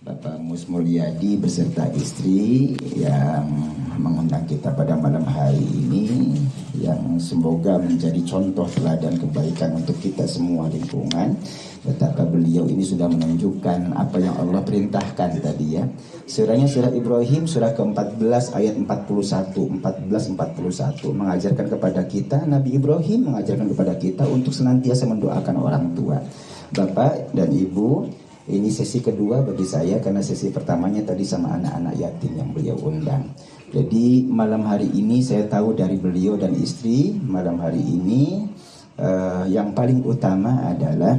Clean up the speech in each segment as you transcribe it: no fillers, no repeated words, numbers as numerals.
Bapak Mus Mulyadi beserta istri yang mengundang kita pada malam hari ini, yang semoga menjadi contoh teladan kebaikan untuk kita semua lingkungan. Betapa beliau ini sudah menunjukkan apa yang Allah perintahkan tadi ya. Surahnya surah Ibrahim, surah ke-14 ayat 14-41 mengajarkan kepada kita, Nabi Ibrahim mengajarkan kepada kita untuk senantiasa mendoakan orang tua. Bapak dan Ibu, ini sesi kedua bagi saya karena sesi pertamanya tadi sama anak-anak yatim yang beliau undang. Jadi malam hari ini saya tahu dari beliau dan istri, malam hari ini yang paling utama adalah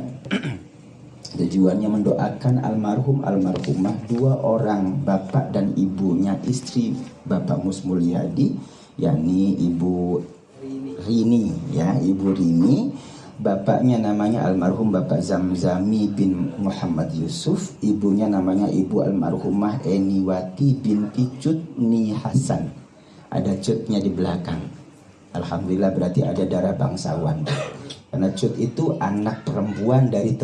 tujuannya mendoakan almarhum almarhumah dua orang bapak dan ibunya istri Bapak Mus Mulyadi, yakni Ibu Rini ya, Ibu Rini. Bapaknya namanya almarhum Bapak Zamzami bin Muhammad Yusuf, ibunya namanya Ibu almarhumah Eniwati binti Cutni Hasan. Ada Cutnya di belakang. Alhamdulillah berarti ada darah bangsawan. Karena Cut itu anak perempuan dari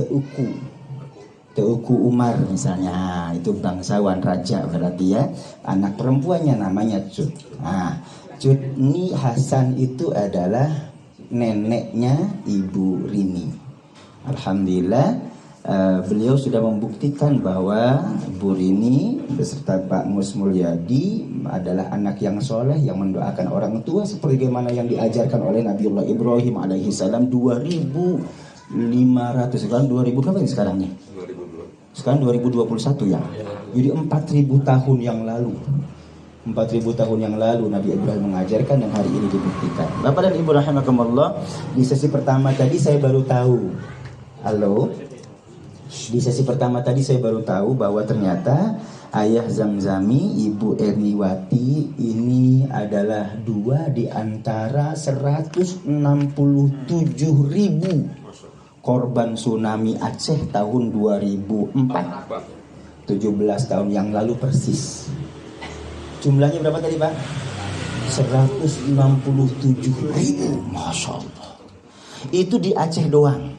Teuku Umar misalnya, itu bangsawan raja berarti ya. Anak perempuannya namanya Cut. Nah, Cutni Hasan itu adalah neneknya Ibu Rini. Alhamdulillah beliau sudah membuktikan bahwa Ibu Rini beserta Pak Mus Mulyadi adalah anak yang soleh yang mendoakan orang tua seperti bagaimana yang diajarkan oleh Nabiullah Ibrahim alaihi salam 2500. Sekarang 2000 berapa ini sekarang nih? 2002. Sekarang 2021 ya. Jadi 4000 tahun yang lalu. 4000 tahun yang lalu Nabi Ibrahim mengajarkan dan hari ini dibuktikan. Bapak dan Ibu rahimakumullah, di sesi pertama tadi saya baru tahu. Halo. Di sesi pertama tadi saya baru tahu bahwa ternyata ayah Zamzami, Ibu Erniwati ini adalah dua di antara 167.000 korban tsunami Aceh tahun 2004. 17 tahun yang lalu persis. Jumlahnya berapa tadi Pak? 167.000. Masya Allah. Itu di Aceh doang.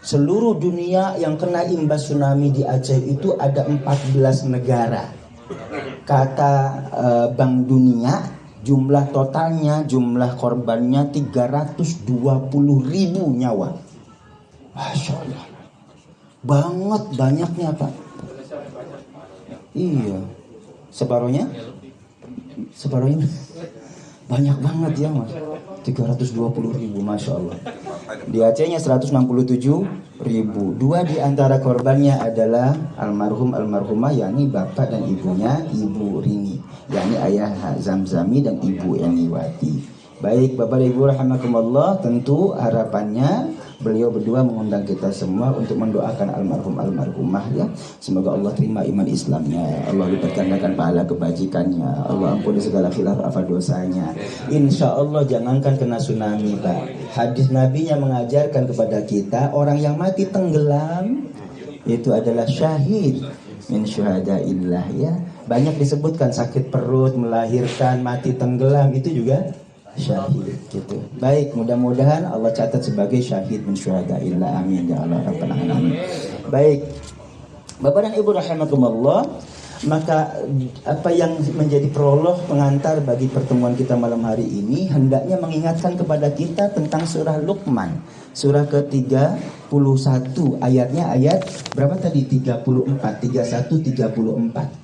Seluruh dunia yang kena imbas tsunami di Aceh itu ada 14 negara. Kata Bank Dunia, jumlah totalnya, jumlah korbannya 320.000 nyawa. Masya Allah. Banget banyaknya Pak. Iya. Separuhnya banyak banget ya Mas, 320.000, Masya Allah. Di Acehnya 167.000. Dua di antara korbannya adalah almarhum almarhumah, yakni bapak dan ibunya Ibu Rini, yakni ayah Zamzami dan Ibu Eniwati. Baik Bapak dan Ibu rahimakumullah, tentu harapannya beliau berdua mengundang kita semua untuk mendoakan almarhum almarhumah ya. Semoga Allah terima iman Islamnya, Allah lipat pahala kebajikannya, Allah ampuni segala khilaf apa dosanya. Insya Allah jangankan kena tsunami Pak, hadis Nabinya mengajarkan kepada kita orang yang mati tenggelam itu adalah syahid min syuhadaillah ya. Banyak disebutkan sakit perut, melahirkan, mati tenggelam itu juga syahid gitu. Baik, mudah-mudahan Allah catat sebagai syahid min syuhadaillah, amin ya Allah rabbal alamin. Baik Bapak dan Ibu rahimakumullah, maka apa yang menjadi prolog pengantar bagi pertemuan kita malam hari ini hendaknya mengingatkan kepada kita tentang surah Luqman, surah ke-31, ayatnya ayat berapa tadi? 34, 34.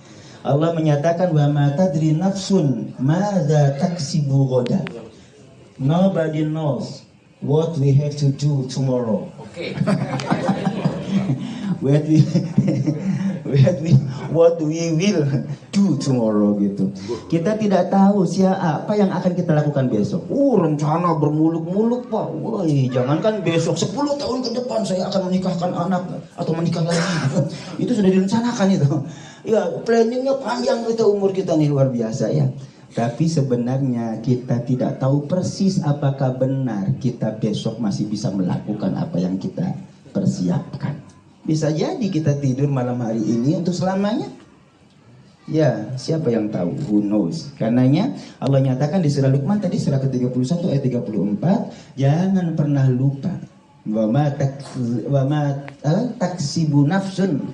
Allah menyatakan wa ma tadri nafsun madza taksibu ghadan. Nobody knows what we have to do tomorrow. Okay. what we will do tomorrow gitu. Kita tidak tahu siapa yang akan kita lakukan besok. Rencana bermuluk-muluk Pak. Woi, jangankan besok, 10 tahun ke depan saya akan menikahkan anak atau menikah lagi. Itu sudah direncanakan itu. Ya, planningnya panjang itu, umur kita nih luar biasa ya. Tapi sebenarnya kita tidak tahu persis apakah benar kita besok masih bisa melakukan apa yang kita persiapkan. Bisa jadi kita tidur malam hari ini untuk selamanya. Ya, siapa yang tahu? Who knows? Karenanya Allah nyatakan di surah Luqman tadi, surah ke-31 ayat 34, jangan pernah lupa wa ma taksibu nafsun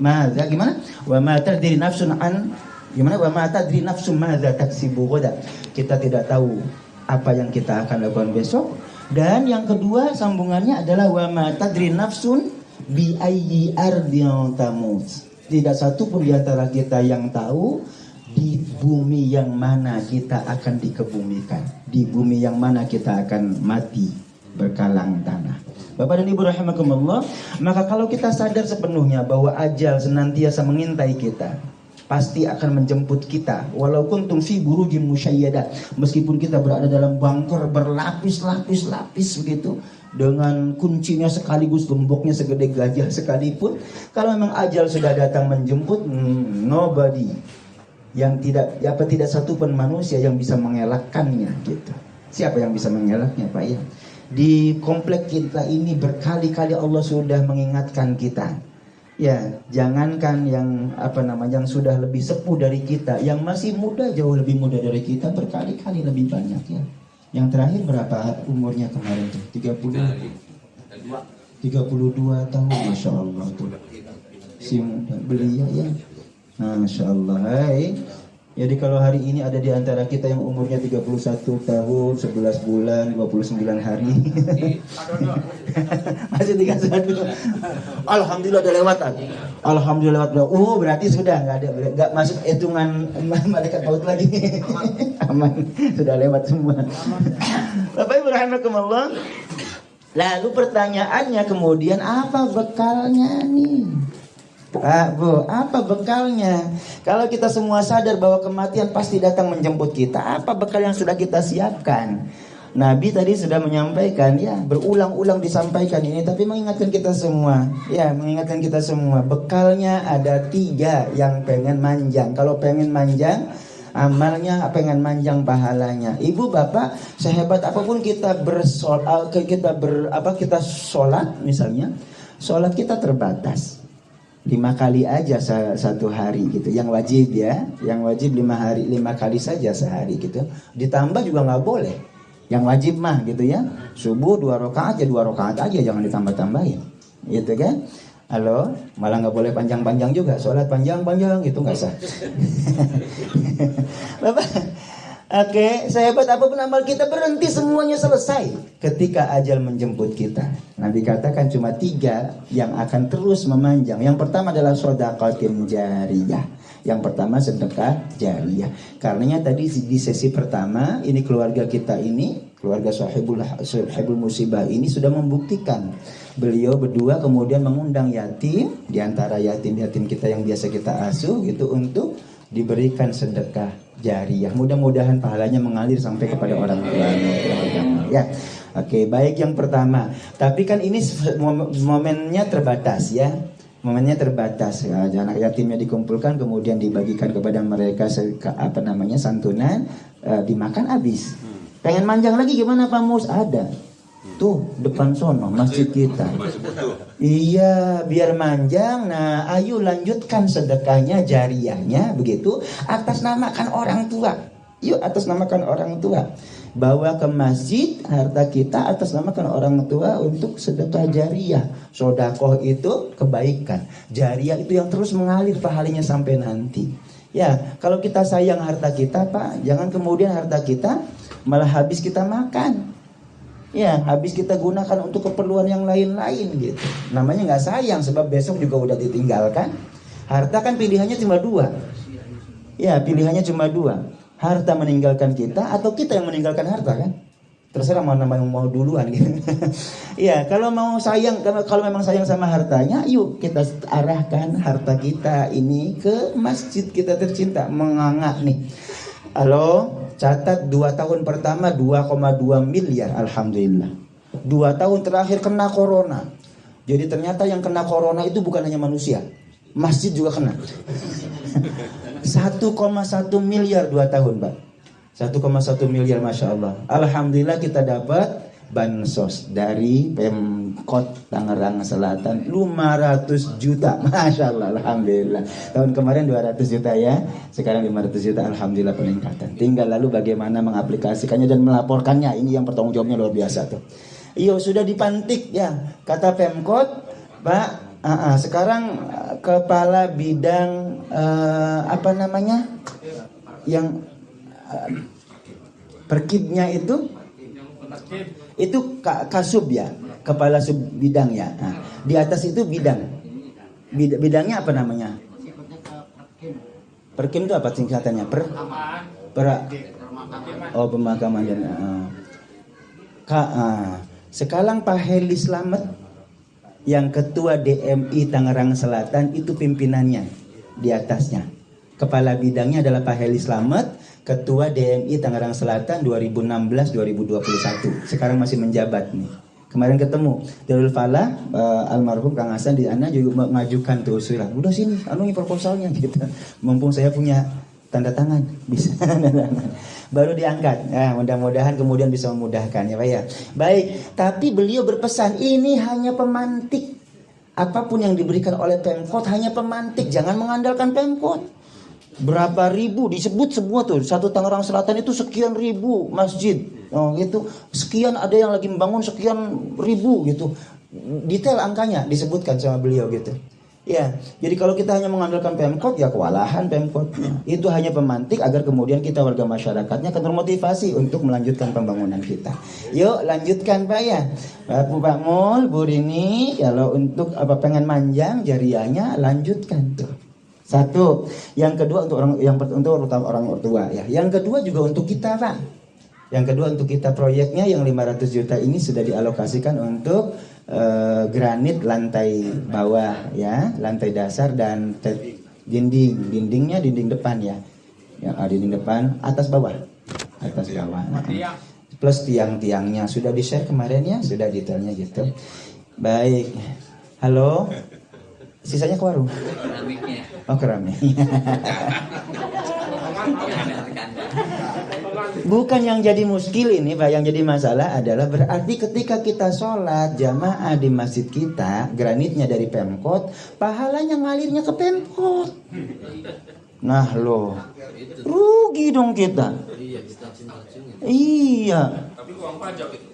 madza gimana? Wa ma tadri nafsun an gimana? Wa ma tadri nafsun madza taksibu ghadan. Kita tidak tahu apa yang kita akan lakukan besok. Dan yang kedua sambungannya adalah wa ma tadri nafsun bi ayyi ardin tamut. Tidak satu pun di antara kita yang tahu di bumi yang mana kita akan dikebumikan, di bumi yang mana kita akan mati berkalang tanah. Bapak dan Ibu rahimakumullah, maka kalau kita sadar sepenuhnya bahwa ajal senantiasa mengintai kita, pasti akan menjemput kita, walau kuntum fi burujin musyayyadah, meskipun kita berada dalam bunker berlapis-lapis begitu, dengan kuncinya sekaligus, gemboknya segede gajah sekalipun, kalau memang ajal sudah datang menjemput, nobody yang tidak satu pun manusia yang bisa mengelakkannya gitu. Siapa yang bisa mengelaknya, Pak ya? Di komplek kita ini berkali-kali Allah sudah mengingatkan kita. Ya, jangankan yang yang sudah lebih sepuh dari kita, yang masih muda jauh lebih muda dari kita berkali-kali lebih banyak ya. Yang terakhir berapa umurnya kemarin tuh? 32 tahun, Masya Allah tuh. Si muda belia ya. Masya Allah. Hai. Jadi kalau hari ini ada di antara kita yang umurnya 31 tahun, 11 bulan, 29 hari. Masih 31. Alhamdulillah udah lewat. Alhamdulillah lewat. Oh, berarti sudah enggak masuk hitungan malaikat maut lagi. Aman. Sudah lewat semua. Bapak Ibu rahimakumullah. Lalu pertanyaannya kemudian apa bekalnya nih? Bu, apa bekalnya? Kalau kita semua sadar bahwa kematian pasti datang menjemput kita, apa bekal yang sudah kita siapkan? Nabi tadi sudah menyampaikan, ya berulang-ulang disampaikan ini, tapi mengingatkan kita semua, bekalnya ada 3 yang pengen manjang. Kalau pengen manjang amalnya, pengen manjang pahalanya. Ibu bapak, sehebat apapun kita kita sholat misalnya, sholat kita terbatas. 5 kali aja satu hari gitu. Yang wajib ya, yang wajib 5 kali saja sehari gitu. Ditambah juga nggak boleh. Yang wajib mah gitu ya, subuh 2 rakaat ya 2 rakaat aja, jangan ditambah-tambahin. Gitu kan? Halo, malah nggak boleh panjang-panjang juga, sholat panjang-panjang gitu nggak sah. Bapak, oke, sehebat apapun amal kita berhenti semuanya selesai ketika ajal menjemput kita. Nabi katakan cuma 3 yang akan terus memanjang. Yang pertama adalah shadaqatin jariyah. Yang pertama sedekah jariyah. Karenanya tadi di sesi pertama ini keluarga kita ini, keluarga sahibul musibah ini sudah membuktikan. Beliau berdua kemudian mengundang yatim, di antara yatim-yatim kita yang biasa kita asuh gitu, untuk diberikan sedekah jariyah. Mudah-mudahan pahalanya mengalir sampai kepada orang tuanya. Ya. Oke, baik yang pertama. Tapi kan ini momennya terbatas ya. Momennya terbatas. Ya, anak yatimnya dikumpulkan kemudian dibagikan kepada mereka santunan, dimakan habis. Pengen manjang lagi gimana Pak Mus? Ada. Tuh depan sono masjid kita. Iya, biar manjang. Nah, ayo lanjutkan sedekahnya jariyahnya begitu, atas namakan orang tua. Yuk atas namakan orang tua. Bawa ke masjid harta kita atas namakan orang tua untuk sedekah jariyah. Sedekah itu kebaikan. Jariyah itu yang terus mengalir pahalanya sampai nanti. Ya, kalau kita sayang harta kita, Pak, jangan kemudian harta kita malah habis kita makan. Ya, habis kita gunakan untuk keperluan yang lain-lain gitu. Namanya nggak sayang, sebab besok juga udah ditinggalkan. Harta kan pilihannya cuma 2. Ya, pilihannya cuma 2. Harta meninggalkan kita atau kita yang meninggalkan harta kan? Terserah mana yang mau duluan gitu. Ya, kalau mau sayang, kalau memang sayang sama hartanya, yuk kita arahkan harta kita ini ke masjid kita tercinta, menganga nih. Halo, catat 2 tahun pertama 2,2 miliar, alhamdulillah. 2 tahun terakhir kena corona. Jadi ternyata yang kena corona itu bukan hanya manusia, masjid juga kena. 1,1 miliar 2 tahun, Pak. 1,1 miliar, Masya Allah. Alhamdulillah kita dapat bansos dari Pemkot Tangerang Selatan 500 juta. Masya Allah, alhamdulillah. Tahun kemarin 200 juta ya, sekarang 500 juta, alhamdulillah peningkatan. Tinggal lalu bagaimana mengaplikasikannya dan melaporkannya. Ini yang pertanggung jawabnya luar biasa tuh. Iya, sudah dipantik ya, kata Pemkot, Pak, Sekarang kepala bidang apa namanya? Yang perkibnya itu kasub ya, kepala sub bidang ya. Di atas itu bidang. Bidangnya apa namanya? Perkim itu apa singkatannya? Pemakaman dan sekarang Pak Heli Slamet yang ketua DMI Tangerang Selatan itu pimpinannya di atasnya. Kepala bidangnya adalah Pak Heli Slamet, ketua DMI Tangerang Selatan 2016-2021. Sekarang masih menjabat nih. Kemarin ketemu Darul Falah, almarhum Kang Hasan di Ana juga mengajukan tuh usulan. Udah sini, proposalnya gitu. Mumpung saya punya tanda tangan, bisa baru diangkat. Mudah-mudahan kemudian bisa memudahkan ya Pak ya. Baik, tapi beliau berpesan ini hanya pemantik. Apapun yang diberikan oleh Pemkot hanya pemantik, jangan mengandalkan Pemkot. Berapa ribu disebut semua tuh, satu Tangerang Selatan itu sekian ribu masjid. Gitu. Sekian ada yang lagi membangun sekian ribu gitu. Detail angkanya disebutkan sama beliau gitu. Ya, jadi kalau kita hanya mengandalkan Pemkot ya kewalahan Pemkotnya. Itu hanya pemantik agar kemudian kita warga masyarakatnya akan termotivasi untuk melanjutkan pembangunan kita. Yuk lanjutkan Pak ya. Pak Mul, Bu Rini, kalau untuk pengen manjang jariahnya lanjutkan tuh. Satu, yang kedua untuk orang tua ya. Yang kedua juga untuk kita Pak. Yang kedua untuk kita proyeknya yang 500 juta ini sudah dialokasikan untuk granit lantai bawah ya, lantai dasar dan dindingnya dinding depan ya. Dinding depan atas bawah. Plus tiang-tiangnya sudah di-share kemarin ya, sudah detailnya gitu. Baik. Halo. Sisanya ke warung. Keramik. Bukan yang jadi muskil ini Pak, yang jadi masalah adalah berarti ketika kita sholat jamaah di masjid kita, granitnya dari Pemkot, pahalanya ngalirnya ke Pemkot. Nah loh, rugi dong kita. Iya. Tapi uang pajak itu.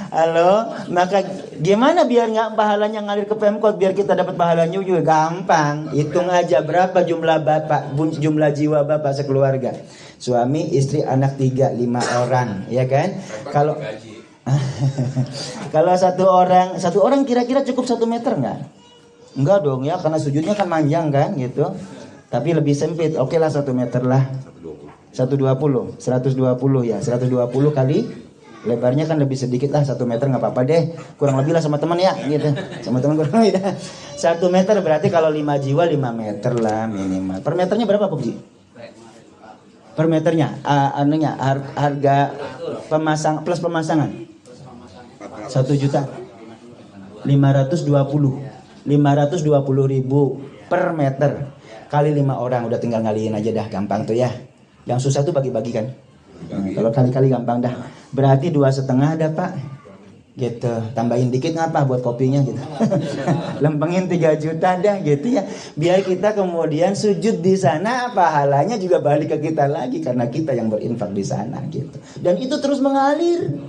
Halo, maka gimana biar nggak pahalanya ngalir ke Pemkot, biar kita dapat pahalanya juga gampang. Hitung aja berapa jumlah jiwa bapak sekeluarga, suami, istri, anak 3, 5 orang, ya kan? Kalau satu orang kira-kira cukup 1 meter nggak? Enggak dong ya, karena sujudnya kan manjang kan gitu. Tapi lebih sempit, oke lah 1 meter lah. 120 ya, 120 kali lebarnya kan lebih sedikit lah, 1 meter nggak apa-apa deh, kurang lebih lah sama teman ya gitu, sama teman kurang lebih dah. 1 meter berarti kalau 5 jiwa 5 meter lah minimal. Per meternya berapa Pak Ji? Per meternya, harga pemasang plus pemasangan 1.520.000 per meter kali 5 orang, udah tinggal ngaliin aja dah, gampang tuh ya. Yang susah tuh bagi-bagi kan. Kalau kali-kali gampang dah. Berarti 2,5 dah Pak. Gitu. Tambahin dikit ngapa buat kopinya gitu. Lempengin 3 juta dah gitu ya. Biar kita kemudian sujud di sana, pahalanya juga balik ke kita lagi karena kita yang berinfak di sana gitu. Dan itu terus mengalir.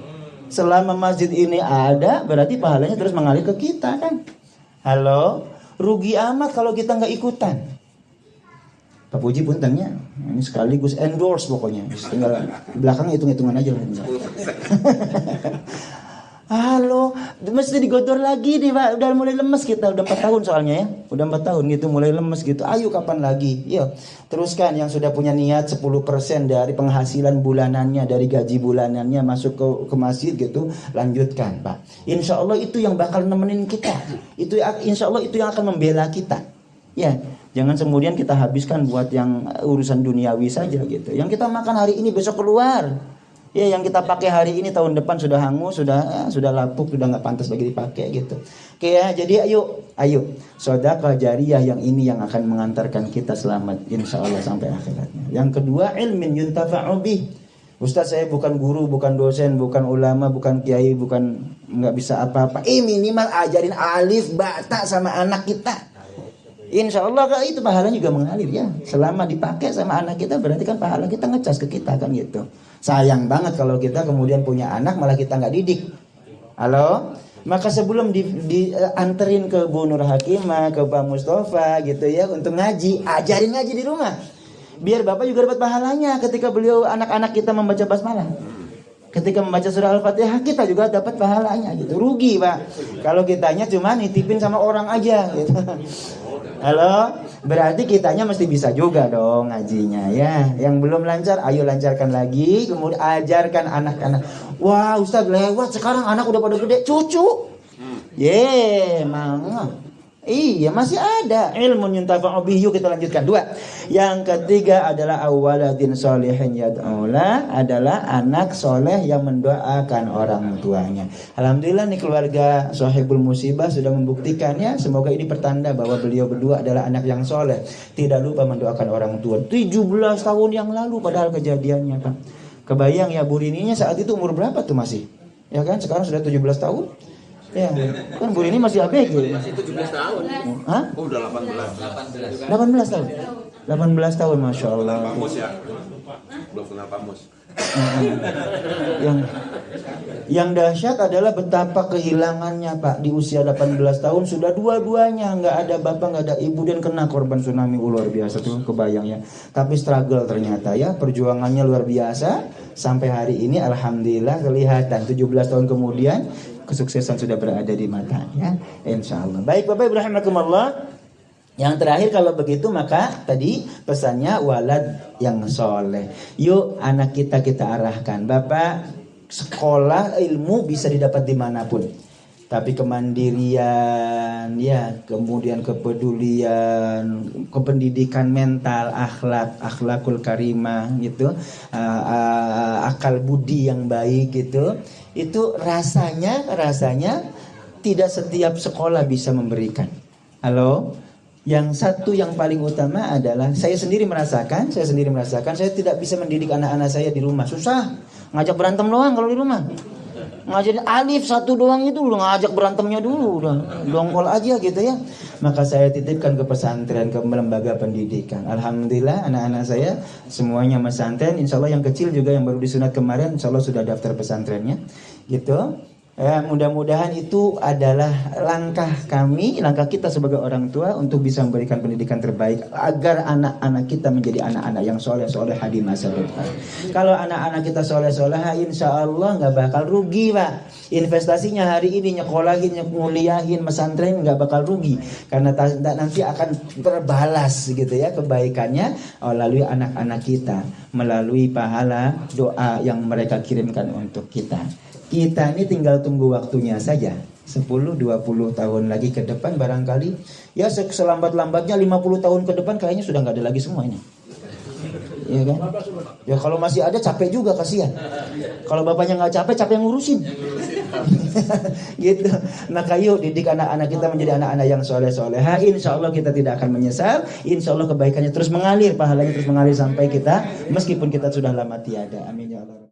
Selama masjid ini ada, berarti pahalanya terus mengalir ke kita kan. Halo, rugi amat kalau kita nggak ikutan. Pak Puji puntennya ini sekaligus endorse pokoknya. Tinggal belakang hitung-hitungan aja lah. Halo, mesti digodor lagi nih Pak. Udah mulai lemes kita, udah 4 tahun soalnya ya. Udah 4 tahun gitu mulai lemes gitu. Ayo kapan lagi? Yuk, teruskan yang sudah punya niat 10% dari penghasilan bulanannya, dari gaji bulanannya masuk ke masjid gitu, lanjutkan Pak. Insya Allah itu yang bakal nemenin kita. Itu insya Allah itu yang akan membela kita. Ya, jangan kemudian kita habiskan buat yang urusan duniawi saja gitu. Yang kita makan hari ini besok keluar. Ya, yang kita pakai hari ini tahun depan sudah hangus, sudah lapuk, sudah nggak pantas lagi dipakai gitu. Oke ya, jadi ayo sedekah jariyah yang ini yang akan mengantarkan kita selamat insya Allah sampai akhiratnya. Yang kedua, ilmin yuntafa'u bih. Ustaz, saya bukan guru, bukan dosen, bukan ulama, bukan kiai, nggak bisa apa-apa. Minimal ajarin alif, bata sama anak kita. Insya Allah Kak, itu pahalanya juga mengalir ya. Selama dipakai sama anak kita berarti kan pahala kita ngecas ke kita kan gitu. Sayang banget kalau kita kemudian punya anak malah kita nggak didik. Halo? Maka sebelum dianterin ke Bu Nur Hakimah, ke Pak Mustafa gitu ya untuk ngaji, ajarin ngaji di rumah. Biar Bapak juga dapat pahalanya ketika beliau anak-anak kita membaca basmalah. Ketika membaca surah Al-Fatihah kita juga dapat pahalanya gitu. Rugi Pak kalau kitanya cuma nitipin sama orang aja gitu. Halo, berarti kitanya mesti bisa juga dong ngajinya ya. Yang belum lancar, ayo lancarkan lagi. Kemudian ajarkan anak-anak. Wah Ustaz lewat sekarang anak udah pada gede, cucu. Mangga. Iya masih ada ilmu yuntafa'u bihi. Yuk kita lanjutkan. 2. Yang ketiga adalah awaladin sholihin yad'ula, adalah anak soleh yang mendoakan orang tuanya. Alhamdulillah nih keluarga Sohibul Musibah sudah membuktikan ya. Semoga ini pertanda bahwa beliau berdua adalah anak yang soleh, tidak lupa mendoakan orang tua. 17 tahun yang lalu padahal kejadiannya Pak. Kebayang ya Bu Rininya saat itu umur berapa tuh masih? Ya kan sekarang sudah 17 tahun. Ya, kan Bu Rini masih ABG. Masih 17 tahun. Hah? Oh, udah 18. 18 tahun. 18 tahun, Masya Allah. Pamus ya? Belum kenal Pamus. Yang dahsyat adalah betapa kehilangannya Pak. Di usia 18 tahun sudah dua-duanya nggak ada bapak, nggak ada ibu, dan kena korban tsunami. Luar biasa tuh, kebayang ya. Tapi struggle ternyata ya, perjuangannya luar biasa. Sampai hari ini alhamdulillah kelihatan 17 tahun kemudian kesuksesan sudah berada di matanya, insya Allah. Baik Bapak Ibu rahimakumullah. Yang terakhir kalau begitu maka tadi pesannya walad yang soleh. Yuk anak kita arahkan. Bapak, sekolah ilmu bisa didapat dimanapun. Tapi kemandirian, ya, kemudian kepedulian, kependidikan mental, akhlakul karimah gitu, akal budi yang baik gitu. Itu rasanya tidak setiap sekolah bisa memberikan. Halo? Yang satu yang paling utama adalah saya sendiri merasakan saya tidak bisa mendidik anak-anak saya di rumah. Susah. Ngajak berantem doang kalau di rumah. Ngajarin alif satu doang itu udah ngajak berantemnya dulu, udah dongkol aja gitu ya. Maka saya titipkan ke pesantren, ke lembaga pendidikan. Alhamdulillah anak-anak saya semuanya pesantren. Insya Allah yang kecil juga yang baru disunat kemarin, insya Allah sudah daftar pesantrennya gitu. Ya, mudah-mudahan itu adalah langkah kita sebagai orang tua untuk bisa memberikan pendidikan terbaik agar anak-anak kita menjadi anak-anak yang soleh-solehah di masa depan. Kalau anak-anak kita soleh-solehah, insya Allah nggak bakal rugi Pak. Investasinya hari ini nyekolahin, nguliahin, pesantren nggak bakal rugi karena nanti akan terbalas gitu ya kebaikannya melalui anak-anak kita, melalui pahala doa yang mereka kirimkan untuk kita. Kita ini tinggal tunggu waktunya saja. 10-20 tahun lagi ke depan barangkali. Ya selambat-lambatnya 50 tahun ke depan kayaknya sudah nggak ada lagi semuanya. Iya kan? Ya kalau masih ada capek juga, kasihan. Kalau bapaknya nggak capek yang ngurusin. Gitu. Maka yuk didik anak-anak kita menjadi anak-anak yang soleh-solehah. Insya Allah kita tidak akan menyesal. Insya Allah kebaikannya terus mengalir, pahalanya terus mengalir sampai kita, meskipun kita sudah lama tiada. Amin ya Allah.